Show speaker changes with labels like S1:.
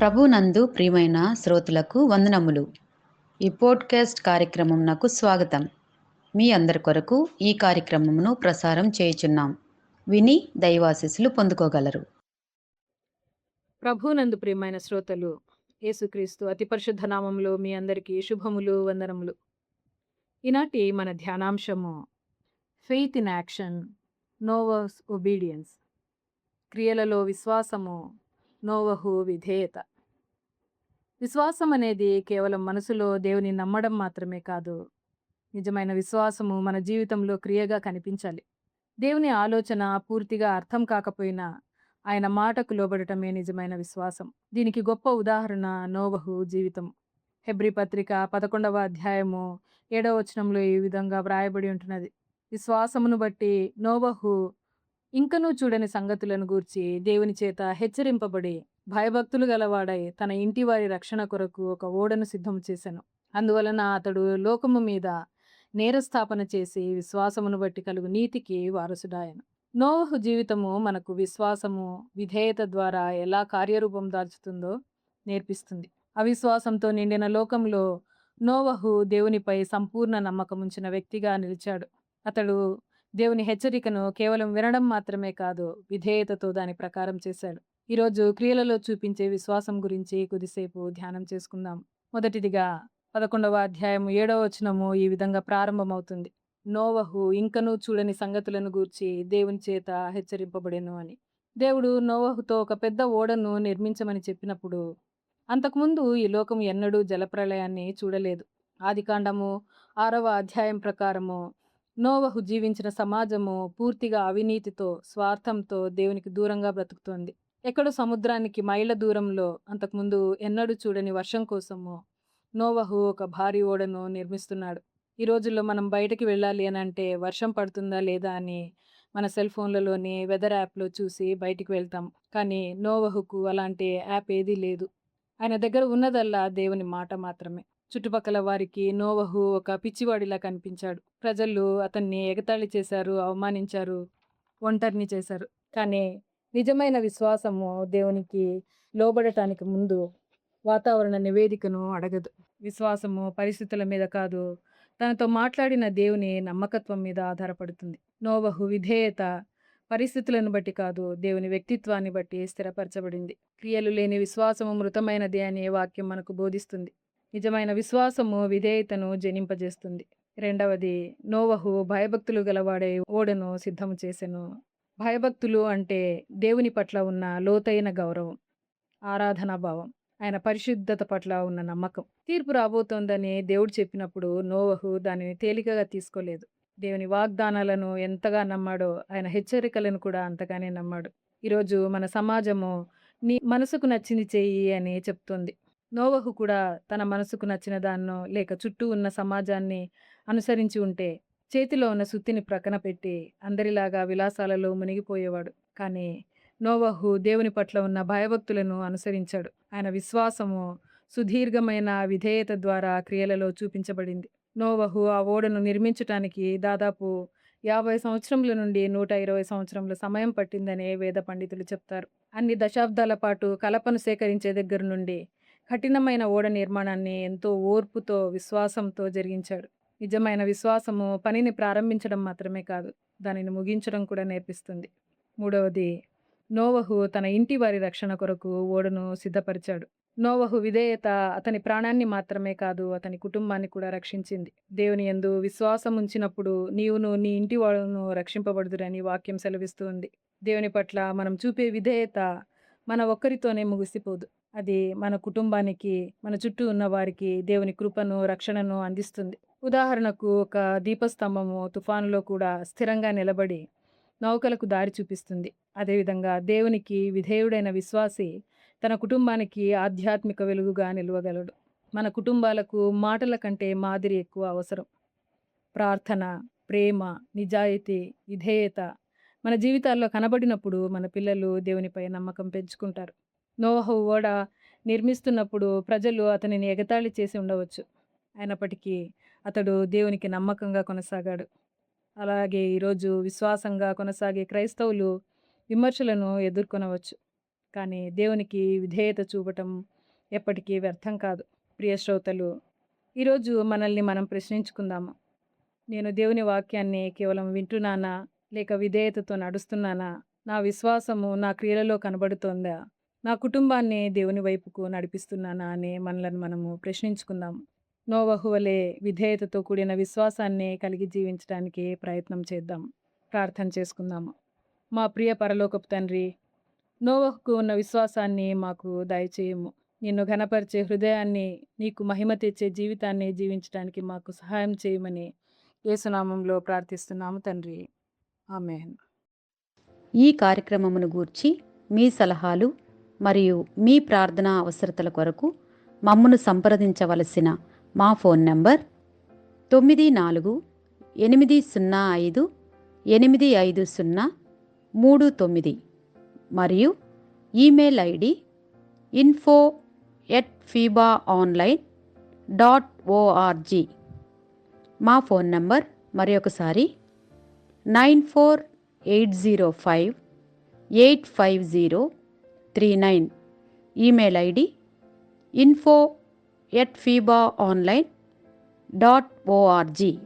S1: ప్రభునందు ప్రియమైన శ్రోతలకు వందనములు. ఈ పోడ్కాస్ట్ కార్యక్రమం నాకు స్వాగతం. మీ అందరి కొరకు ఈ కార్యక్రమమును ప్రసారం చేయుచున్నాం. విని దైవాశీస్సులు పొందుకోగలరు.
S2: ప్రభునందు ప్రియమైన శ్రోతలు, యేసుక్రీస్తు అతి పరిశుద్ధ నామంలో మీ అందరికీ శుభములు, వందనములు. ఈనాటి మన ధ్యానాంశము ఫెయిత్ ఇన్ యాక్షన్, నోవహ్స్ ఒబీడియన్స్. క్రియలలో విశ్వాసము, నోవహు విధేయత. విశ్వాసం అనేది కేవలం మనసులో దేవుని నమ్మడం మాత్రమే కాదు. నిజమైన విశ్వాసము మన జీవితంలో క్రియగా కనిపించాలి. దేవుని ఆలోచన పూర్తిగా అర్థం కాకపోయినా ఆయన మాటకు లోబడటమే నిజమైన విశ్వాసం. దీనికి గొప్ప ఉదాహరణ నోవహు జీవితం. హెబ్రీ పత్రిక 11వ అధ్యాయము 7వ వచనంలో ఈ విధంగా వ్రాయబడి ఉంటున్నది. విశ్వాసమును బట్టి నోవహు ఇంకనూ చూడని సంగతులను గూర్చి దేవుని చేత హెచ్చరింపబడి భయభక్తులు గలవాడై తన ఇంటి వారి రక్షణ కొరకు ఒక ఓడను సిద్ధం చేసెను. అందువలన అతడు లోకము మీద నేరస్థాపన చేసి విశ్వాసమును బట్టి కలుగు నీతికి వారసుడాయను. నోవహు జీవితము మనకు విశ్వాసము, విధేయత ద్వారా ఎలా కార్యరూపం దాల్చుతుందో నేర్పిస్తుంది. అవిశ్వాసంతో నిండిన లోకంలో నోవహు దేవునిపై సంపూర్ణ నమ్మకం ఉంచిన వ్యక్తిగా నిలిచాడు. అతడు దేవుని హెచ్చరికను కేవలం వినడం మాత్రమే కాదు, విధేయతతో దాని ప్రకారం చేశాడు. ఈరోజు క్రియలలో చూపించే విశ్వాసం గురించి కొద్దిసేపు ధ్యానం చేసుకుందాం. మొదటిదిగా 11వ అధ్యాయము 7వ వచనము ఈ విధంగా ప్రారంభమవుతుంది. నోవహు ఇంకనూ చూడని సంగతులను గూర్చి దేవుని చేత హెచ్చరింపబడెను అని. దేవుడు నోవహుతో ఒక పెద్ద ఓడను నిర్మించమని చెప్పినప్పుడు అంతకుముందు ఈ లోకం ఎన్నడూ జలప్రళయాన్ని చూడలేదు. ఆదికాండము 6వ అధ్యాయం ప్రకారము నోవహు జీవించిన సమాజము పూర్తిగా అవినీతితో, స్వార్థంతో దేవునికి దూరంగా బ్రతుకుతోంది. ఎక్కడో సముద్రానికి మైళ్ళ దూరంలో అంతకుముందు ఎన్నడూ చూడని వర్షం కోసము నోవహు ఒక భారీ ఓడను నిర్మిస్తున్నాడు. ఈ రోజుల్లో మనం బయటకి వెళ్ళాలి అని అంటే వర్షం పడుతుందా లేదా అని మన సెల్ ఫోన్లలోని వెదర్ యాప్లో చూసి బయటికి వెళ్తాం. కానీ నోవహుకు అలాంటి యాప్ ఏదీ లేదు. ఆయన దగ్గర ఉన్నదల్లా దేవుని మాట మాత్రమే. చుట్టుపక్కల వారికి నోవహు ఒక పిచ్చివాడిలా కనిపించాడు. ప్రజలు అతన్ని ఎగతాళి చేశారు, అవమానించారు, ఒంటరిని చేశారు. కానీ నిజమైన విశ్వాసము దేవునికి లోబడటానికి ముందు వాతావరణ నివేదికను అడగదు. విశ్వాసము పరిస్థితుల మీద కాదు, తనతో మాట్లాడిన దేవుని నమ్మకత్వం మీద ఆధారపడుతుంది. నోవహు విధేయత పరిస్థితులను బట్టి కాదు, దేవుని వ్యక్తిత్వాన్ని బట్టి స్థిరపరచబడింది. క్రియలు లేని విశ్వాసము మృతమైనది అనే వాక్యం మనకు బోధిస్తుంది. నిజమైన విశ్వాసము విధేయతను జనింపజేస్తుంది. రెండవది, నోవహు భయభక్తులు గలవాడే ఓడను సిద్ధము చేసెను. భయభక్తులు అంటే దేవుని పట్ల ఉన్న లోతైన గౌరవం, ఆరాధనా భావం, ఆయన పరిశుద్ధత పట్ల ఉన్న నమ్మకం. తీర్పు రాబోతోందని దేవుడు చెప్పినప్పుడు నోవహు దానిని తేలికగా తీసుకోలేదు. దేవుని వాగ్దానాలను ఎంతగా నమ్మాడో ఆయన హెచ్చరికలను కూడా అంతగానే నమ్మాడు. ఈరోజు మన సమాజము నీ మనసుకు నచ్చింది చెయ్యి అని చెప్తోంది. నోవహు కూడా తన మనసుకు నచ్చిన దాన్నో లేక చుట్టూ ఉన్న సమాజాన్ని అనుసరించి ఉంటే చేతిలో ఉన్న సుత్తిని ప్రక్కన పెట్టి అందరిలాగా విలాసాలలో మునిగిపోయేవాడు. కానీ నోవహు దేవుని పట్ల ఉన్న భయభక్తులను అనుసరించాడు. ఆయన విశ్వాసము సుదీర్ఘమైన విధేయత ద్వారా క్రియలలో చూపించబడింది. నోవహు ఆ ఓడను నిర్మించటానికి దాదాపు 50 సంవత్సరముల నుండి 120 సంవత్సరముల సమయం పట్టిందనే వేద పండితులు చెప్తారు. అన్ని దశాబ్దాల పాటు కలపను సేకరించే దగ్గర నుండి కఠినమైన ఓడ నిర్మాణాన్ని ఎంతో ఓర్పుతో, విశ్వాసంతో జరిగించాడు. నిజమైన విశ్వాసము పనిని ప్రారంభించడం మాత్రమే కాదు, దానిని ముగించడం కూడా నేర్పిస్తుంది. మూడవది, నోవహు తన ఇంటి వారి రక్షణ కొరకు ఓడను సిద్ధపరిచాడు. నోవహు విధేయత అతని ప్రాణాన్ని మాత్రమే కాదు, అతని కుటుంబాన్ని కూడా రక్షించింది. దేవుని యందు విశ్వాసం ఉంచినప్పుడు నీవును నీ ఇంటి వాడును రక్షింపబడుదురని వాక్యం సెలవిస్తూ ఉంది. దేవుని పట్ల మనం చూపే విధేయత మన ఒక్కరితోనే ముగిసిపోదు. అది మన కుటుంబానికి, మన చుట్టూ ఉన్న వారికి దేవుని కృపను, రక్షణను అందిస్తుంది. ఉదాహరణకు, ఒక దీపస్తంభము తుఫానులో కూడా స్థిరంగా నిలబడి నౌకలకు దారి చూపిస్తుంది. అదేవిధంగా దేవునికి విధేయుడైన విశ్వాసి తన కుటుంబానికి ఆధ్యాత్మిక వెలుగుగా నిలవగలడు. మన కుటుంబాలకు మాటల కంటే మాదిరి ఎక్కువ అవసరం. ప్రార్థన, ప్రేమ, నిజాయితీ, విధేయత మన జీవితాల్లో కనబడినప్పుడు మన పిల్లలు దేవునిపై నమ్మకం పెంచుకుంటారు. నోవహు ఓడ నిర్మిస్తున్నప్పుడు ప్రజలు అతనిని ఎగతాళి చేసి ఉండవచ్చు. అయినప్పటికీ అతడు దేవునికి నమ్మకంగా కొనసాగాడు. అలాగే ఈరోజు విశ్వాసంగా కొనసాగే క్రైస్తవులు విమర్శలను ఎదుర్కొనవచ్చు. కానీ దేవునికి విధేయత చూపటం ఎప్పటికీ వ్యర్థం కాదు. ప్రియ శ్రోతలు, ఈరోజు మనల్ని మనం ప్రశ్నించుకుందాము. నేను దేవుని వాక్యాన్ని కేవలం వింటున్నానా, లేక విధేయతతో నడుస్తున్నానా? నా విశ్వాసము నా క్రియలలో కనబడుతోందా? నా కుటుంబాన్ని దేవుని వైపుకు నడిపిస్తున్నానా అని మనలను మనము ప్రశ్నించుకుందాం. నోవహు వలె విధేయతతో కూడిన విశ్వాసాన్ని కలిగి జీవించడానికి ప్రయత్నం చేద్దాం. ప్రార్థన చేసుకుందాము. మా ప్రియ పరలోకపు తండ్రి, నోవహుకు ఉన్న విశ్వాసాన్ని మాకు దయచేయము. నిన్ను ఘనపరిచే హృదయాన్ని, నీకు మహిమ తెచ్చే జీవితాన్ని జీవించడానికి మాకు సహాయం చేయమని యేసునామంలో ప్రార్థిస్తున్నాము తండ్రి. ఆమేన్.
S1: ఈ కార్యక్రమమును గూర్చి మీ సలహాలు మరియు మీ ప్రార్థనా అవసరతల కొరకు మమ్మను సంప్రదించవలసిన మా ఫోన్ నంబర్ 9448508503 మరియు ఈమెయిల్ ఐడి info@fibaonline.org. మా ఫోన్ నంబర్ మరొకసారి 9480585039. Email ID info@fibaonline.org.